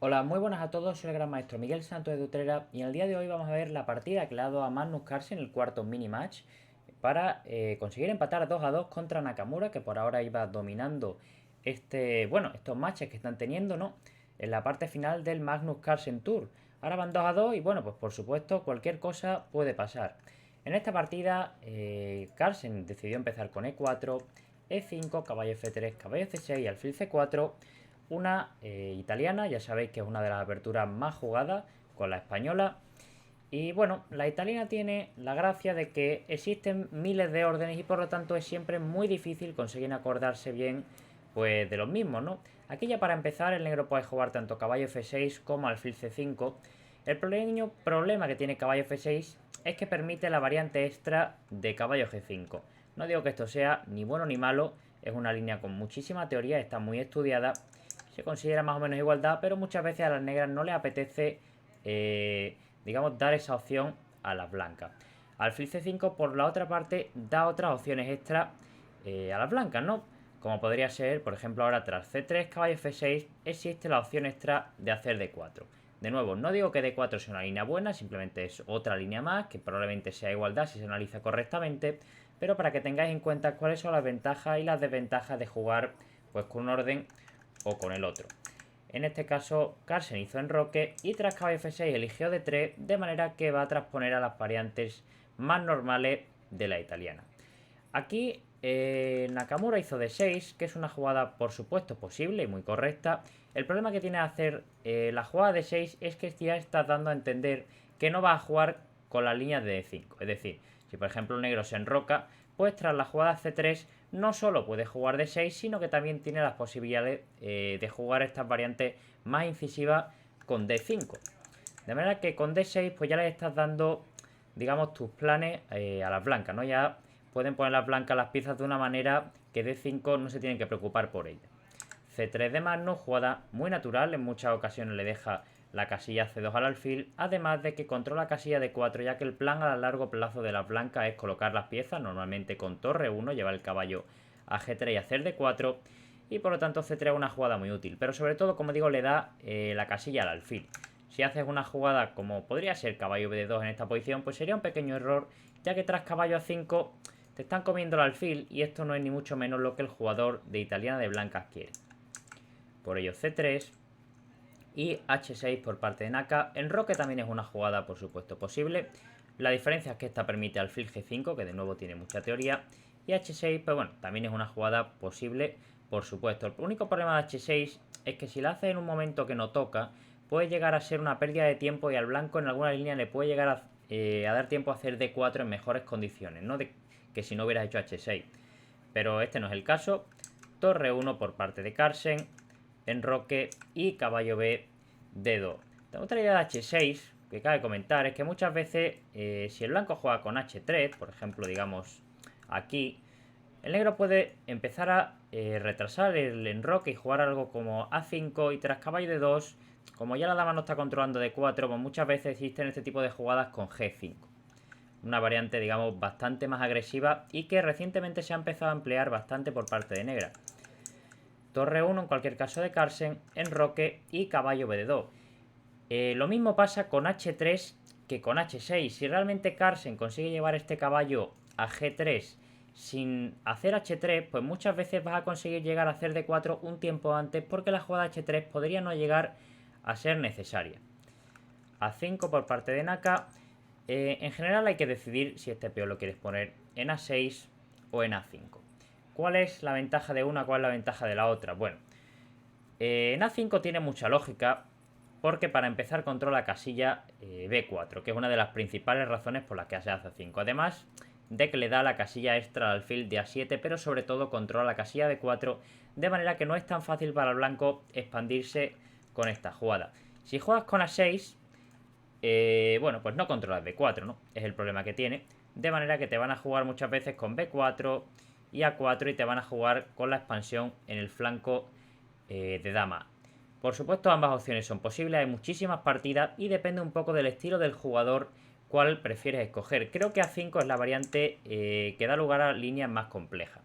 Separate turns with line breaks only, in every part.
Hola, muy buenas a todos, soy el gran maestro Miguel Santos de Utrera y en el día de hoy vamos a ver la partida que le ha dado a Magnus Carlsen en el cuarto mini match para conseguir empatar 2-2 contra Nakamura, que por ahora iba dominando estos matches que están teniendo, ¿no? En la parte final del Magnus Carlsen Tour. Ahora van 2-2 y bueno, pues por supuesto cualquier cosa puede pasar. En esta partida Carlsen decidió empezar con E4, E5, caballo F3, caballo C6 y alfil C4, una italiana, ya sabéis que es una de las aperturas más jugadas con la española. Y bueno, la italiana tiene la gracia de que existen miles de órdenes y por lo tanto es siempre muy difícil conseguir acordarse bien pues de los mismos, ¿no? Aquí ya para empezar el negro puede jugar tanto caballo F6 como alfil C5. El pequeño problema que tiene caballo F6 es que permite la variante extra de caballo G5. No digo que esto sea ni bueno ni malo, es una línea con muchísima teoría, está muy estudiada, se considera más o menos igualdad, pero muchas veces a las negras no les apetece, digamos, dar esa opción a las blancas. Alfil C5, por la otra parte, da otras opciones extra a las blancas, ¿no? Como podría ser, por ejemplo, ahora tras C3, caballo F6, existe la opción extra de hacer D4. De nuevo, no digo que D4 sea una línea buena, simplemente es otra línea más, que probablemente sea igualdad si se analiza correctamente, pero para que tengáis en cuenta cuáles son las ventajas y las desventajas de jugar pues con un orden o con el otro. En este caso, Carlsen hizo enroque y tras caballo F6 eligió D3, de manera que va a transponer a las variantes más normales de la italiana. Aquí Nakamura hizo D6, que es una jugada por supuesto posible y muy correcta. El problema que tiene hacer la jugada de 6 es que ya está dando a entender que no va a jugar con las líneas de D5. Es decir, si por ejemplo el negro se enroca, pues tras la jugada C3 no solo puede jugar D6, sino que también tiene las posibilidades de jugar estas variantes más incisivas con D5. De manera que con D6 pues ya le estás dando, digamos, tus planes a las blancas, ¿no? Ya pueden poner las blancas las piezas de una manera que D5 no se tienen que preocupar por ella. C3 de Magnus, jugada muy natural, en muchas ocasiones le deja la casilla C2 al alfil, además de que controla la casilla D4, ya que el plan a largo plazo de las blancas es colocar las piezas, normalmente con torre 1, llevar el caballo a G3 y hacer D4, y por lo tanto C3 es una jugada muy útil, pero sobre todo, como digo, le da la casilla al alfil. Si haces una jugada como podría ser caballo B2 en esta posición, pues sería un pequeño error, ya que tras caballo A5 te están comiendo el alfil y esto no es ni mucho menos lo que el jugador de italiana de blancas quiere. Por ello C3 y H6 por parte de Naka. Enroque también es una jugada por supuesto posible. La diferencia es que esta permite alfil G5, que de nuevo tiene mucha teoría. Y H6, pues bueno, también es una jugada posible, por supuesto. El único problema de H6 es que si la hace en un momento que no toca, puede llegar a ser una pérdida de tiempo y al blanco en alguna línea le puede llegar a dar tiempo a hacer D4 en mejores condiciones, ¿no? Que si no hubieras hecho H6. Pero este no es el caso. Torre 1 por parte de Carlsen, enroque y caballo B D2. Otra idea de H6 que cabe comentar es que muchas veces si el blanco juega con H3, por ejemplo, digamos aquí, el negro puede empezar a retrasar el enroque y jugar algo como A5 y tras caballo D2, como ya la dama no está controlando D4, pues muchas veces existen este tipo de jugadas con G5. Una variante, digamos, bastante más agresiva y que recientemente se ha empezado a emplear bastante por parte de negra. Torre 1 en cualquier caso de Carlsen, enroque y caballo BD2. Lo mismo pasa con H3 que con H6. Si realmente Carlsen consigue llevar este caballo a G3 sin hacer H3, pues muchas veces vas a conseguir llegar a hacer D4 un tiempo antes porque la jugada H3 podría no llegar a ser necesaria. A5 por parte de Naka. En general hay que decidir si este peón lo quieres poner en A6 o en A5. ¿Cuál es la ventaja de una? ¿Cuál es la ventaja de la otra? Bueno, en A5 tiene mucha lógica porque para empezar controla casilla B4, que es una de las principales razones por las que se hace A5. Además de que le da la casilla extra al alfil de A7, pero sobre todo controla la casilla B4, de manera que no es tan fácil para el blanco expandirse con esta jugada. Si juegas con A6, bueno, pues no controlas B4, ¿no? Es el problema que tiene. De manera que te van a jugar muchas veces con B4 y A4 y te van a jugar con la expansión en el flanco de dama. Por supuesto, ambas opciones son posibles, hay muchísimas partidas y depende un poco del estilo del jugador cuál prefieres escoger. Creo que A5 es la variante que da lugar a líneas más complejas.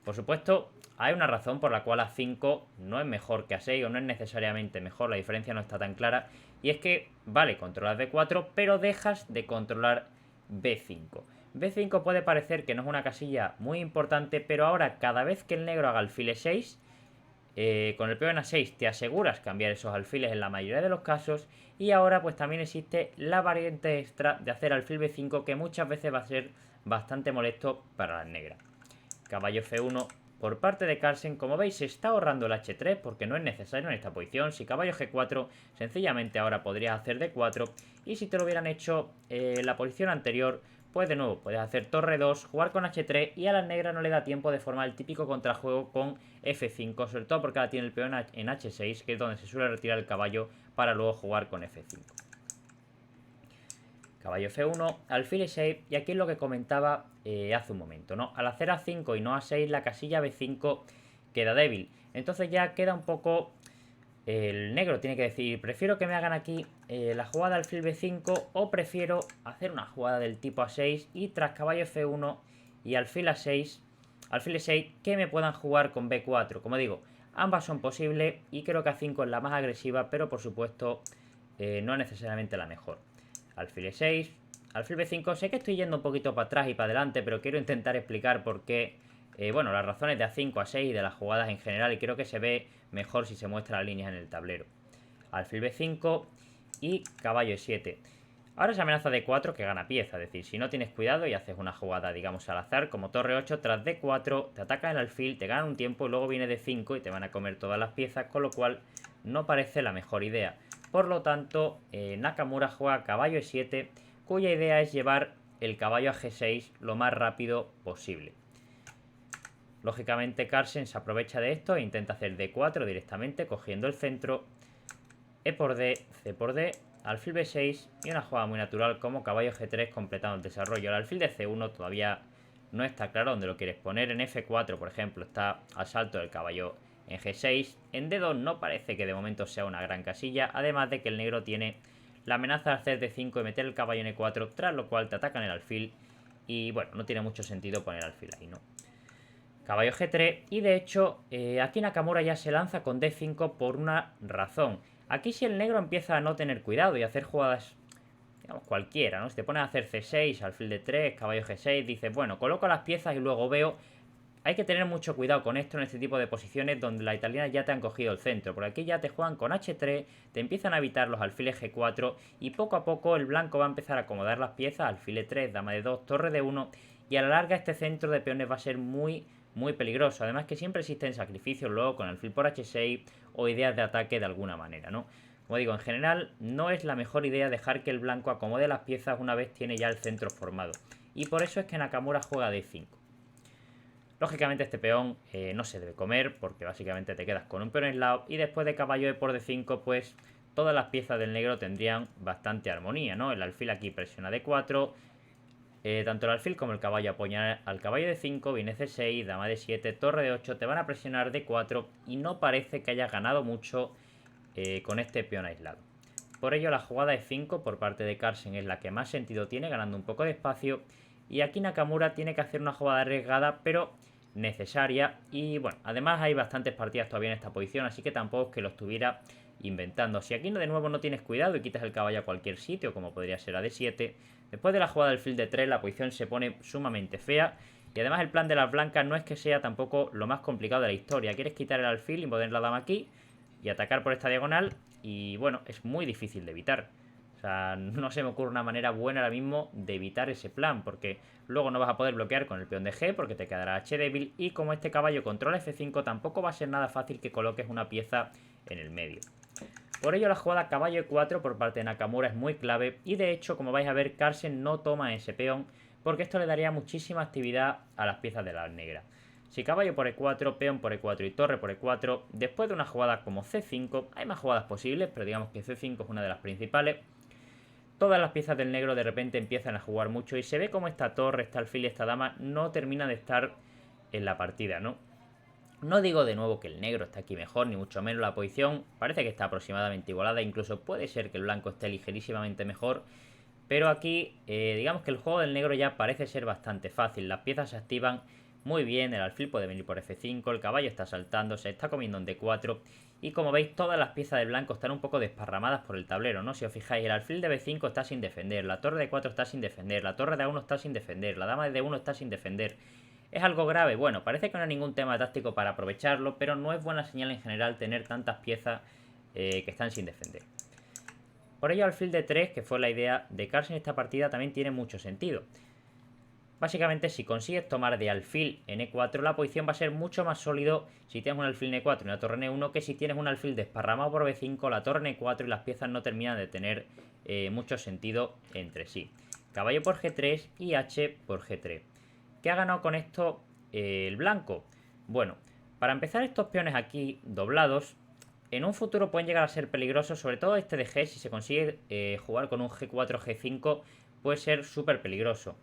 Por supuesto, hay una razón por la cual A5 no es mejor que A6 o no es necesariamente mejor, la diferencia no está tan clara. Y es que, vale, controlas B4, pero dejas de controlar B5. B5 puede parecer que no es una casilla muy importante, pero ahora cada vez que el negro haga alfil E6, con el peón A6 te aseguras cambiar esos alfiles en la mayoría de los casos. Y ahora pues también existe la variante extra de hacer alfil B5, que muchas veces va a ser bastante molesto para las negras. Caballo F1 por parte de Carlsen. Como veis, se está ahorrando el H3 porque no es necesario en esta posición. Si caballo G4, sencillamente ahora podrías hacer D4. Y si te lo hubieran hecho en la posición anterior, pues de nuevo, puedes hacer torre 2, jugar con H3 y a la negra no le da tiempo de formar el típico contrajuego con F5, sobre todo porque ahora tiene el peón en H6, que es donde se suele retirar el caballo para luego jugar con F5. Caballo F1, alfil E6, y aquí es lo que comentaba hace un momento, ¿no? Al hacer A5 y no A6, la casilla B5 queda débil. Entonces ya queda un poco... el negro tiene que decir, prefiero que me hagan aquí la jugada alfil B5 o prefiero hacer una jugada del tipo A6 y tras caballo F1 y alfil A6, alfil E6, que me puedan jugar con B4. Como digo, ambas son posibles y creo que A5 es la más agresiva, pero por supuesto no es necesariamente la mejor. Alfil E6, alfil B5, sé que estoy yendo un poquito para atrás y para adelante, pero quiero intentar explicar por qué, bueno, las razones de A5, A6 y de las jugadas en general, y creo que se ve mejor si se muestra las líneas en el tablero. Alfil B5 y caballo E7. Ahora se amenaza D4 que gana pieza, es decir, si no tienes cuidado y haces una jugada, digamos, al azar, como torre 8, tras D4, te atacan el alfil, te ganan un tiempo y luego viene D5 y te van a comer todas las piezas, con lo cual no parece la mejor idea. Por lo tanto, Nakamura juega caballo E7, cuya idea es llevar el caballo a G6 lo más rápido posible. Lógicamente Carlsen se aprovecha de esto e intenta hacer D4 directamente, cogiendo el centro. E por D, C por D, alfil B6 y una jugada muy natural como caballo G3 completando el desarrollo. El alfil de C1 todavía no está claro dónde lo quieres poner. En F4, por ejemplo, está al salto del caballo en G6. En D2 no parece que de momento sea una gran casilla, además de que el negro tiene la amenaza de hacer D5 y meter el caballo en E4, tras lo cual te atacan el alfil. Y bueno, no tiene mucho sentido poner alfil ahí, ¿no? Caballo G3 y de hecho aquí Nakamura ya se lanza con D5 por una razón. Aquí si el negro empieza a no tener cuidado y a hacer jugadas, digamos, cualquiera, ¿no? Si te pones a hacer C6, alfil D3, caballo G6, dices, bueno, coloco las piezas y luego veo. Hay que tener mucho cuidado con esto en este tipo de posiciones donde las italianas ya te han cogido el centro. Por aquí ya te juegan con H3, te empiezan a evitar los alfiles G4 y poco a poco el blanco va a empezar a acomodar las piezas, alfil E3, dama de 2, torre de 1 y a la larga este centro de peones va a ser muy peligroso. Además que siempre existen sacrificios luego con alfil por H6 o ideas de ataque de alguna manera, ¿no? Como digo, en general no es la mejor idea dejar que el blanco acomode las piezas una vez tiene ya el centro formado. Y por eso es que Nakamura juega D5. Lógicamente este peón no se debe comer porque básicamente te quedas con un peón aislado y después de caballo E por D5 pues todas las piezas del negro tendrían bastante armonía, ¿no? El alfil aquí presiona D4, tanto el alfil como el caballo apoyan al caballo de 5, viene C6, dama de 7, torre de 8, te van a presionar D4 y no parece que hayas ganado mucho con este peón aislado. Por ello la jugada E5 por parte de Carlsen es la que más sentido tiene, ganando un poco de espacio. Y aquí Nakamura tiene que hacer una jugada arriesgada, pero necesaria. Y bueno, además hay bastantes partidas todavía en esta posición, así que tampoco es que lo estuviera inventando. Si aquí de nuevo no tienes cuidado y quitas el caballo a cualquier sitio, como podría ser a D7, después de la jugada del alfil de 3 la posición se pone sumamente fea. Y además el plan de las blancas no es que sea tampoco lo más complicado de la historia. Quieres quitar el alfil y poner la dama aquí y atacar por esta diagonal. Y bueno, es muy difícil de evitar. O sea, no se me ocurre una manera buena ahora mismo de evitar ese plan, porque luego no vas a poder bloquear con el peón de G porque te quedará H débil y como este caballo controla F5 tampoco va a ser nada fácil que coloques una pieza en el medio. Por ello la jugada caballo E4 por parte de Nakamura es muy clave y de hecho, como vais a ver, Carlsen no toma ese peón porque esto le daría muchísima actividad a las piezas de la negra. Si caballo por E4, peón por E4 y torre por E4, después de una jugada como C5, hay más jugadas posibles, pero digamos que C5 es una de las principales, todas las piezas del negro de repente empiezan a jugar mucho y se ve como esta torre, esta alfil y esta dama no termina de estar en la partida, ¿no? No digo de nuevo que el negro está aquí mejor, ni mucho menos la posición parece que está aproximadamente igualada, incluso puede ser que el blanco esté ligerísimamente mejor, pero aquí digamos que el juego del negro ya parece ser bastante fácil, las piezas se activan muy bien, el alfil puede venir por F5, el caballo está saltando, se está comiendo en D4 y como veis todas las piezas del blanco están un poco desparramadas por el tablero, ¿no? Si os fijáis, el alfil de B5 está sin defender, la torre de D4 está sin defender, la torre de A1 está sin defender, la dama de D1 está sin defender. ¿Es algo grave? Bueno, parece que no hay ningún tema táctico para aprovecharlo, pero no es buena señal en general tener tantas piezas que están sin defender. Por ello, alfil de 3, que fue la idea de Carlsen en esta partida, también tiene mucho sentido. Básicamente, si consigues tomar de alfil en E4, la posición va a ser mucho más sólido si tienes un alfil en E4 y una torre en E1 que si tienes un alfil desparramado por B5, la torre en E4 y las piezas no terminan de tener mucho sentido entre sí. Caballo por G3 y H por G3. ¿Qué ha ganado con esto el blanco? Bueno, para empezar, estos peones aquí doblados en un futuro pueden llegar a ser peligrosos, sobre todo este de G, si se consigue jugar con un G4, G5, puede ser súper peligroso.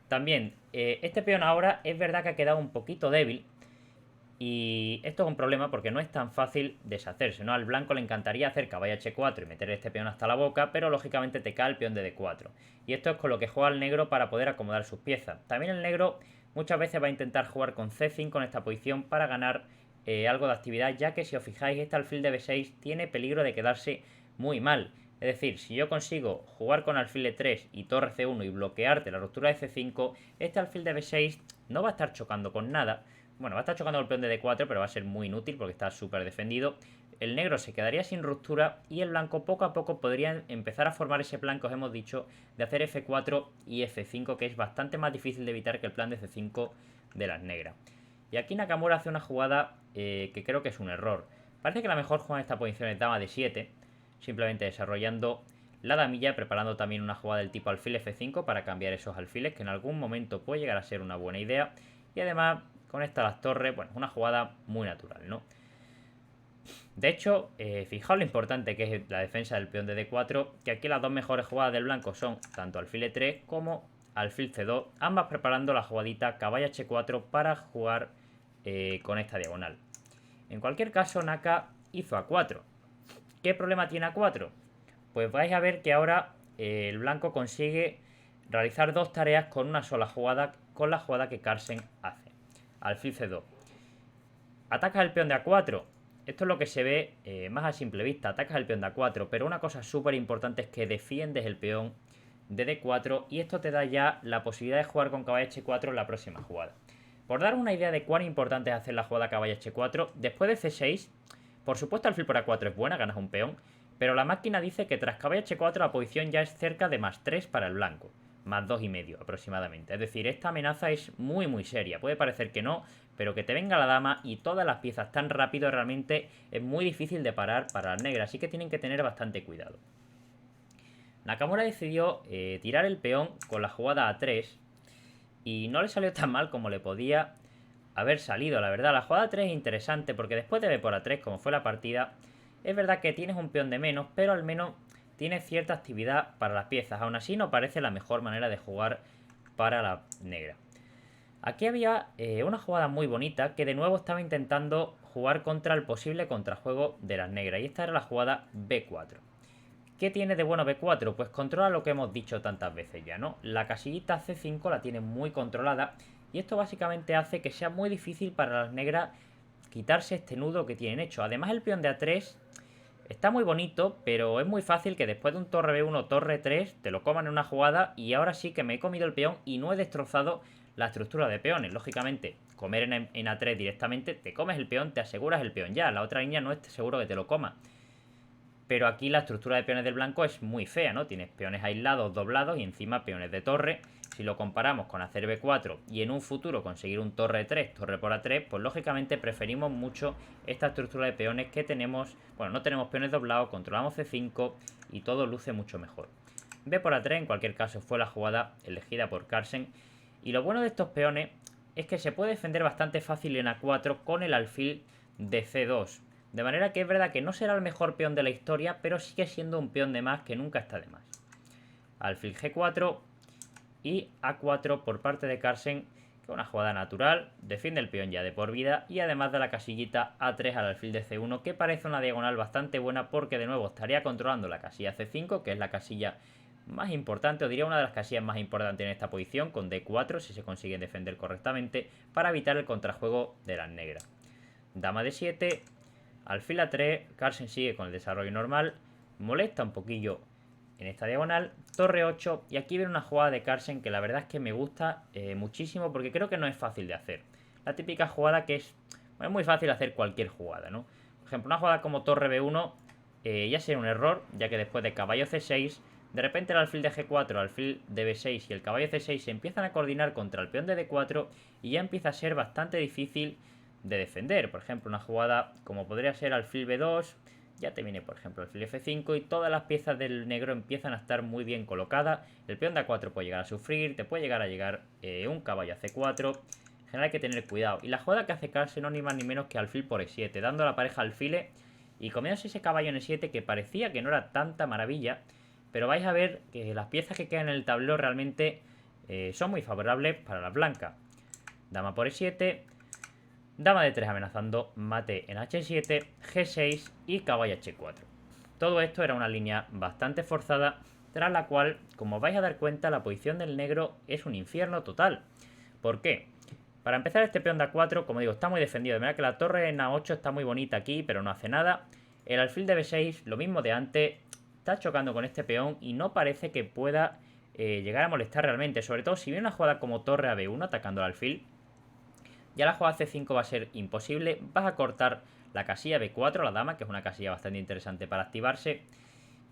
También, este peón ahora es verdad que ha quedado un poquito débil y esto es un problema porque no es tan fácil deshacerse, ¿no? Al blanco le encantaría hacer caballo H4 y meter este peón hasta la boca, pero lógicamente te cae el peón de D4. Y esto es con lo que juega el negro para poder acomodar sus piezas. También el negro muchas veces va a intentar jugar con C5 en esta posición para ganar algo de actividad, ya que si os fijáis, este alfil de B6 tiene peligro de quedarse muy mal. Es decir, si yo consigo jugar con alfil de 3 y torre C1 y bloquearte la ruptura de C5, este alfil de B6 no va a estar chocando con nada. Bueno, va a estar chocando el peón de D4, pero va a ser muy inútil porque está súper defendido. El negro se quedaría sin ruptura y el blanco poco a poco podría empezar a formar ese plan que os hemos dicho de hacer F4 y F5, que es bastante más difícil de evitar que el plan de C5 de las negras. Y aquí Nakamura hace una jugada que creo que es un error. Parece que la mejor jugada en esta posición es dama de 7, simplemente desarrollando la damilla, preparando también una jugada del tipo alfil F5 para cambiar esos alfiles, que en algún momento puede llegar a ser una buena idea. Y además conecta las torres, bueno, una jugada muy natural, ¿no? De hecho, fijaos lo importante que es la defensa del peón de D4, que aquí las dos mejores jugadas del blanco son tanto alfil E3 como alfil C2, ambas preparando la jugadita caballo H4 para jugar con esta diagonal. En cualquier caso, Naka hizo A4. ¿Qué problema tiene A4? Pues vais a ver que ahora el blanco consigue realizar dos tareas con una sola jugada, con la jugada que Carlsen hace. Alfil C2. Atacas el peón de A4. Esto es lo que se ve más a simple vista. Atacas el peón de A4, pero una cosa súper importante es que defiendes el peón de D4 y esto te da ya la posibilidad de jugar con caballo H4 en la próxima jugada. Por dar una idea de cuán importante es hacer la jugada caballo H4, después de C6, por supuesto alfil por A4 es buena, ganas un peón, pero la máquina dice que tras caballo H4 la posición ya es cerca de más 3 para el blanco, más 2,5 aproximadamente. Es decir, esta amenaza es muy muy seria. Puede parecer que no, pero que te venga la dama y todas las piezas tan rápido realmente es muy difícil de parar para las negras, así que tienen que tener bastante cuidado. Nakamura decidió tirar el peón con la jugada A3 y no le salió tan mal como le podía haber salido, la verdad. La jugada A3 es interesante porque después de B por A3, como fue la partida, es verdad que tienes un peón de menos, pero al menos tienes cierta actividad para las piezas. Aún así no parece la mejor manera de jugar para la negra. Aquí había una jugada muy bonita que de nuevo estaba intentando jugar contra el posible contrajuego de las negras. Y esta era la jugada B4. ¿Qué tiene de bueno B4? Pues controla lo que hemos dicho tantas veces ya, ¿no? La casillita C5 la tiene muy controlada y esto básicamente hace que sea muy difícil para las negras quitarse este nudo que tienen hecho. Además el peón de A3 está muy bonito, pero es muy fácil que después de un torre B1, torre 3, te lo coman en una jugada y ahora sí que me he comido el peón y no he destrozado la estructura de peones. Lógicamente, comer en A3 directamente, te comes el peón, te aseguras el peón ya. La otra línea no es seguro que te lo coma. Pero aquí la estructura de peones del blanco es muy fea, ¿no? Tienes peones aislados, doblados y encima peones de torre. Si lo comparamos con hacer B4 y en un futuro conseguir un torre 3, torre por A3, pues lógicamente preferimos mucho esta estructura de peones que tenemos. Bueno, no tenemos peones doblados, controlamos C5 y todo luce mucho mejor. B por A3 en cualquier caso fue la jugada elegida por Carlsen. Y lo bueno de estos peones es que se puede defender bastante fácil en A4 con el alfil de C2. De manera que es verdad que no será el mejor peón de la historia, pero sigue siendo un peón de más que nunca está de más. Alfil G4 y A4 por parte de Carlsen, que es una jugada natural, defiende el peón ya de por vida y además de la casillita A3 al alfil de C1, que parece una diagonal bastante buena porque de nuevo estaría controlando la casilla C5, que es la casilla más importante, o diría una de las casillas más importantes en esta posición, con D4 si se consiguen defender correctamente, para evitar el contrajuego de las negras. Dama D7, alfil A3, Carlsen sigue con el desarrollo normal, molesta un poquillo en esta diagonal, torre 8, y aquí viene una jugada de Carlsen que la verdad es que me gusta muchísimo porque creo que no es fácil de hacer. La típica jugada que es muy fácil hacer cualquier jugada, ¿no? Por ejemplo, una jugada como torre B1 ya sería un error, ya que después de caballo C6, de repente el alfil de G4, el alfil de B6 y el caballo C6 se empiezan a coordinar contra el peón de D4 y ya empieza a ser bastante difícil de defender. Por ejemplo, una jugada como podría ser alfil B2, ya te viene por ejemplo alfil F5 y todas las piezas del negro empiezan a estar muy bien colocadas. El peón de A4 puede llegar a sufrir, te puede llegar a llegar un caballo a C4. En general hay que tener cuidado. Y la jugada que hace Carlsen no ni más ni menos que alfil por E7, dando a la pareja alfiles y comiéndose ese caballo en E7 que parecía que no era tanta maravilla. Pero vais a ver que las piezas que quedan en el tablero realmente son muy favorables para las blancas. Dama por E7, dama de 3 amenazando mate en H7, G6 y caballo H4. Todo esto era una línea bastante forzada, tras la cual, como vais a dar cuenta, la posición del negro es un infierno total. ¿Por qué? Para empezar, este peón de A4, como digo, está muy defendido. De manera que la torre en A8 está muy bonita aquí, pero no hace nada. El alfil de B6, lo mismo de antes, está chocando con este peón y no parece que pueda llegar a molestar realmente. Sobre todo si viene una jugada como torre a B1 atacando al alfil, ya la jugada C5 va a ser imposible. Vas a cortar la casilla B4, la dama, que es una casilla bastante interesante para activarse.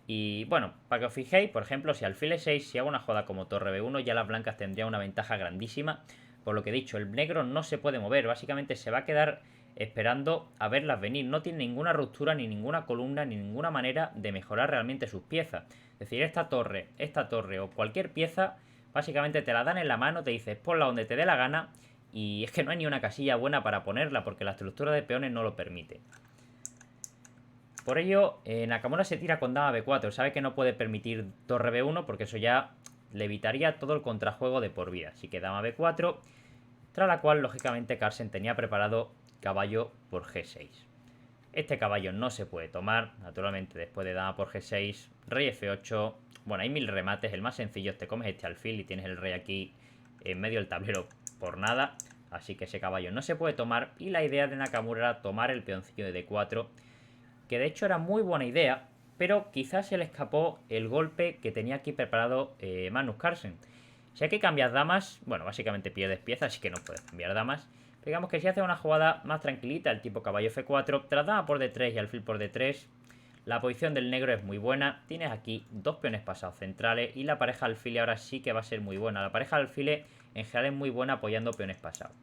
Y bueno, para que os fijéis, por ejemplo, si alfil E6, si hago una jugada como torre B1, ya las blancas tendrían una ventaja grandísima. Por lo que he dicho, el negro no se puede mover, básicamente se va a quedar esperando a verlas venir. No tiene ninguna ruptura, ni ninguna columna, ni ninguna manera de mejorar realmente sus piezas. Es decir, esta torre o cualquier pieza, básicamente te la dan en la mano, te dices ponla donde te dé la gana. Y es que no hay ni una casilla buena para ponerla porque la estructura de peones no lo permite. Por ello, Nakamura se tira con dama B4. Sabe que no puede permitir torre B1 porque eso ya le evitaría todo el contrajuego de por vida. Así que dama B4, tras la cual, lógicamente, Carlsen tenía preparado caballo por G6. Este caballo no se puede tomar, naturalmente, después de dama por G6, rey F8. Bueno, hay mil remates, el más sencillo es te comes este alfil y tienes el rey aquí en medio del tablero por nada. Así que ese caballo no se puede tomar y la idea de Nakamura era tomar el peoncillo de D4, que de hecho era muy buena idea, pero quizás se le escapó el golpe que tenía aquí preparado Magnus Carlsen. Si hay que cambiar damas, bueno, básicamente pierdes piezas, así que no puedes cambiar damas. Digamos que si haces una jugada más tranquilita, el tipo caballo F4, tras dama por D3 y alfil por D3, la posición del negro es muy buena. Tienes aquí dos peones pasados centrales y la pareja alfil ahora sí que va a ser muy buena. La pareja alfil en general es muy buena apoyando peones pasados.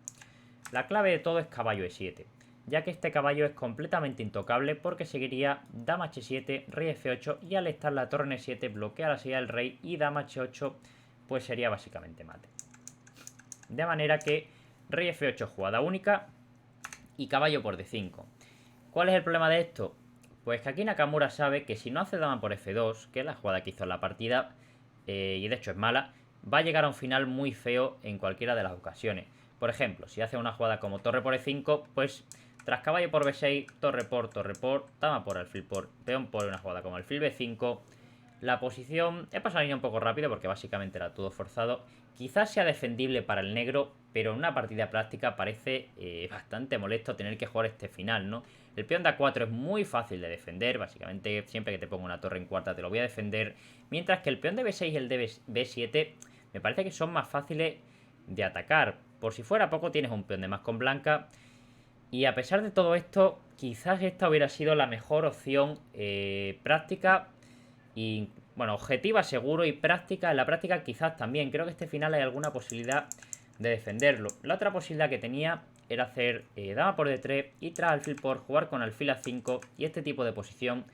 La clave de todo es caballo E7, ya que este caballo es completamente intocable porque seguiría dama H7, rey F8 y al estar la torre en E7 bloquea la salida del rey y dama H8 pues sería básicamente mate. De manera que rey F8 jugada única y caballo por D5. ¿Cuál es el problema de esto? Pues que aquí Nakamura sabe que si no hace dama por F2, que es la jugada que hizo en la partida, y de hecho es mala, va a llegar a un final muy feo en cualquiera de las ocasiones. Por ejemplo, si hace una jugada como torre por E5, pues tras caballo por B6, torre por, dama por alfil por, peón por una jugada como alfil B5, la posición... He pasado la línea un poco rápido porque básicamente era todo forzado. Quizás sea defendible para el negro, pero en una partida práctica parece bastante molesto tener que jugar este final, ¿no? El peón de A4 es muy fácil de defender, básicamente siempre que te pongo una torre en cuarta te lo voy a defender. Mientras que el peón de B6 y el de B7 me parece que son más fáciles de atacar. Por si fuera poco tienes un peón de más con blanca. Y a pesar de todo esto, quizás esta hubiera sido la mejor opción práctica y, bueno, objetiva seguro y práctica. En la práctica quizás también. Creo que este final hay alguna posibilidad de defenderlo. La otra posibilidad que tenía era hacer dama por D3 y tras alfil por jugar con alfil A5 y este tipo de posición.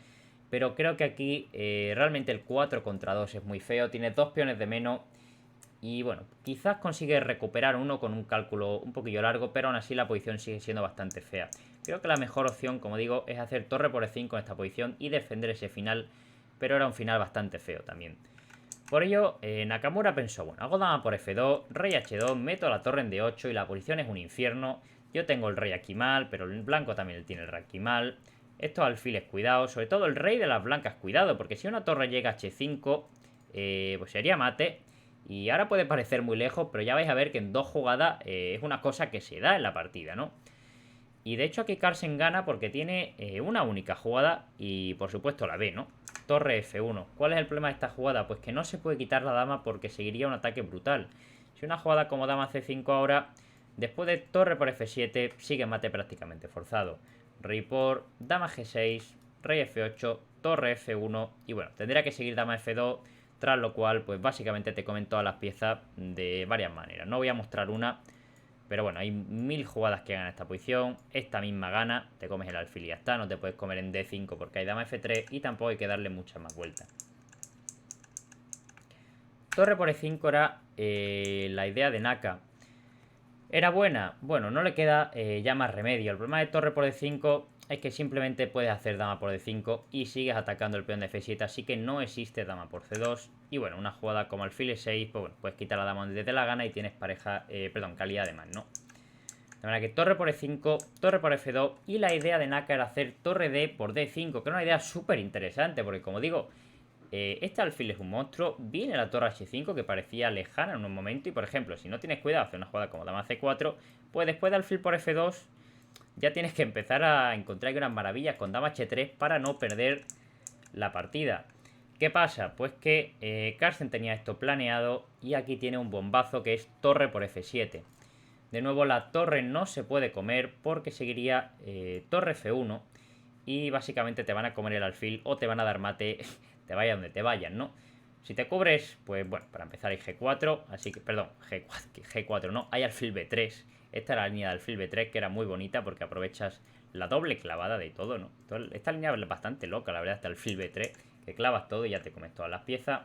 Pero creo que aquí realmente el 4 contra 2 es muy feo. Tiene dos peones de menos. Y bueno, quizás consigue recuperar uno con un cálculo un poquillo largo, pero aún así la posición sigue siendo bastante fea. Creo que la mejor opción, como digo, es hacer torre por E5 en esta posición y defender ese final, pero era un final bastante feo también. Por ello, Nakamura pensó, bueno, hago dama por F2, rey H2, meto la torre en D8 y la posición es un infierno. Yo tengo el rey aquí mal, pero el blanco también tiene el rey aquí mal. Estos alfiles, cuidado, sobre todo el rey de las blancas, cuidado, porque si una torre llega a H5... pues sería mate. Y ahora puede parecer muy lejos, pero ya vais a ver que en 2 jugadas es una cosa que se da en la partida, ¿no? Y de hecho aquí Carlsen gana porque tiene una única jugada y por supuesto la B, ¿no? Torre F1. ¿Cuál es el problema de esta jugada? Pues que no se puede quitar la dama porque seguiría un ataque brutal. Si una jugada como dama C5 ahora, después de torre por F7, sigue mate prácticamente forzado. Rey por dama G6, rey F8, torre F1 y bueno, tendría que seguir dama F2, tras lo cual pues básicamente te comen todas las piezas de varias maneras. No voy a mostrar una, pero bueno, hay 1000 jugadas que ganan esta posición. Esta misma gana, te comes el alfil y ya está. No te puedes comer en D5 porque hay dama F3 y tampoco hay que darle muchas más vueltas. Torre por E5 era la idea de Naka. ¿Era buena? Bueno, no le queda ya más remedio. El problema de torre por D5 es que simplemente puedes hacer dama por D5 y sigues atacando el peón de F7, así que no existe dama por C2. Y bueno, una jugada como alfil E6, pues bueno, puedes quitar la dama donde te la gana y tienes pareja, calidad de más, ¿no? De manera que torre por E5, torre por F2 y la idea de Naka era hacer torre D por D5, que era una idea súper interesante, porque como digo, este alfil es un monstruo, viene la torre H5 que parecía lejana en un momento y por ejemplo, si no tienes cuidado hacer una jugada como dama C4, pues después de alfil por F2 ya tienes que empezar a encontrar gran maravillas con dama H3 para no perder la partida. ¿Qué pasa? Pues que Carlsen tenía esto planeado y aquí tiene un bombazo que es torre por F7. De nuevo la torre no se puede comer porque seguiría torre F1 y básicamente te van a comer el alfil o te van a dar mate, te vaya donde te vayan, ¿no? Si te cubres, pues bueno, para empezar hay G4, así que, perdón, G4 no, hay alfil B3. Esta era la línea de alfil B3 que era muy bonita porque aprovechas la doble clavada de todo, ¿no? Esta línea es bastante loca, la verdad, hasta alfil B3, que clavas todo y ya te comes todas las piezas.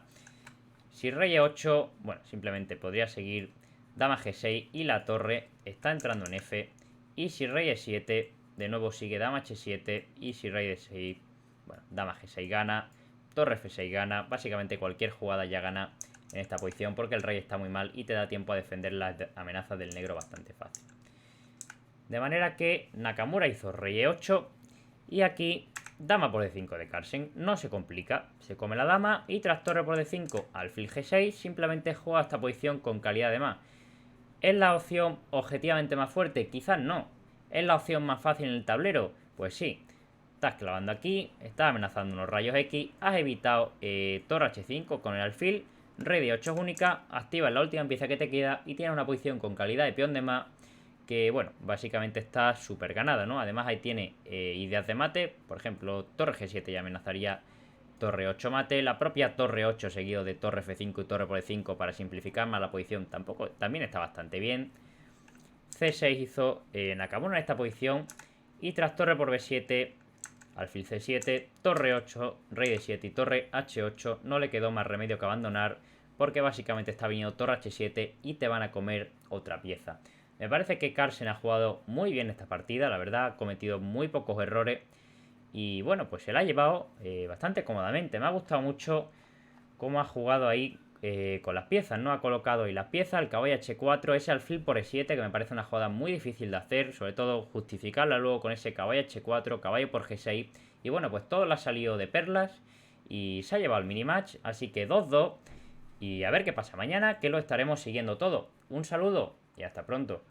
Si rey E8, bueno, simplemente podría seguir dama G6 y la torre está entrando en F. Y si rey E7, de nuevo sigue dama H7 y si rey D6, bueno, dama G6 gana, torre F6 gana, básicamente cualquier jugada ya gana en esta posición porque el rey está muy mal y te da tiempo a defender las amenazas del negro bastante fácil. De manera que Nakamura hizo rey E8 y aquí dama por D5 de Carlsen, no se complica, se come la dama y tras torre por D5 alfil G6 simplemente juega esta posición con calidad de más. ¿Es la opción objetivamente más fuerte? Quizás no. ¿Es la opción más fácil en el tablero? Pues sí. Estás clavando aquí, estás amenazando unos rayos X, has evitado torre H5 con el alfil, rey de 8 es única, activas la última pieza que te queda y tienes una posición con calidad de peón de más que, bueno, básicamente está súper ganada, ¿no? Además ahí tiene ideas de mate, por ejemplo, torre G7 ya amenazaría torre 8 mate, la propia torre 8 seguido de torre F5 y torre por E5 para simplificar más la posición también está bastante bien. C6 hizo Nakamura en esta posición y tras torre por B7, alfil C7, torre 8, rey D7 y torre H8 no le quedó más remedio que abandonar porque básicamente está viniendo torre H7 y te van a comer otra pieza. Me parece que Carlsen ha jugado muy bien esta partida, la verdad ha cometido muy pocos errores. Y bueno, pues se la ha llevado bastante cómodamente. Me ha gustado mucho cómo ha jugado ahí con las piezas, ¿no? Ha colocado ahí las piezas, el caballo H4, ese alfil por E7, que me parece una jugada muy difícil de hacer, sobre todo justificarla luego con ese caballo H4, caballo por G6. Y bueno, pues todo le ha salido de perlas y se ha llevado el minimatch, así que 2-2. Y a ver qué pasa mañana, que lo estaremos siguiendo todo. Un saludo y hasta pronto.